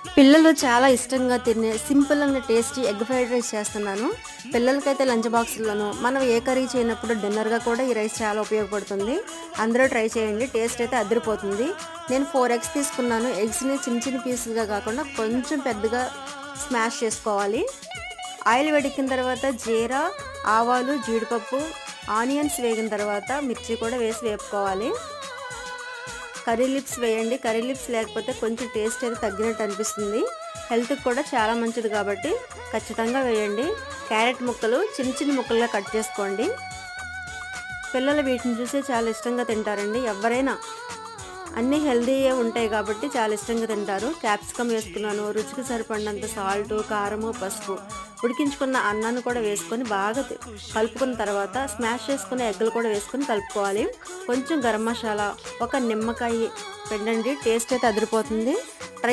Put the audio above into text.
పిల్లలు చాలా ఇష్టంగా తినే simple and tasty egg fried rice చేస్తున్నాను. పిల్లలకైతే లంచ్ బాక్స్‌లోను, మనం ఏ కర్రీ చేయనప్పుడు డిన్నర్‌గా కూడా ఈ రైస్ చాలా ఉపయోగపడుతుంది. అందరూ ట్రై చేయండి. టేస్ట్ అయితే అదిరిపోతుంది. నేను 4 ఎగ్స్ తీసుకున్నాను. ఎగ్స్‌ని చిన్న చిన్న పీసులుగా కాకుండా కొంచెం పెద్దగా స్మాష్ చేసుకోవాలి. ఆయిల్ వేడెక్కిన తర్వాత జీరా, ఆవాలు, జీడిపప్పు, ఆనియన్స్ వేగిన తర్వాత మిర్చి కూడా వేసి వేపుకోవాలి. కర్రీ లీవ్స్ వేయండి. కర్రీ లీవ్స్ లేకపోతే కొంచెం టేస్ట్ అయితే తగ్గినట్టు అనిపిస్తుంది. హెల్త్‌కి కూడా చాలా మంచిది కాబట్టి ఖచ్చితంగా వేయండి. క్యారెట్ ముక్కలు చిన్న చిన్న ముక్కలుగా కట్ చేసుకోండి. పిల్లలు వీటిని చూసి చాలా ఇష్టంగా తింటారండి. ఎవరైనా అన్నీ హెల్తీయే ఉంటాయి కాబట్టి చాలా ఇష్టంగా తింటారు. క్యాప్సికమ్ వేసుకున్నాను. రుచికి సరిపడినంత సాల్టు, కారము, పసుపు. ఉడికించుకున్న అన్నాన్ని కూడా వేసుకొని బాగా కలుపుకున్న తర్వాత స్మాష్ చేసుకున్న ఎగ్గులు కూడా వేసుకొని కలుపుకోవాలి. కొంచెం గరం మసాలా, ఒక నిమ్మకాయ పిండండి. టేస్ట్ అయితే అదిరిపోతుంది.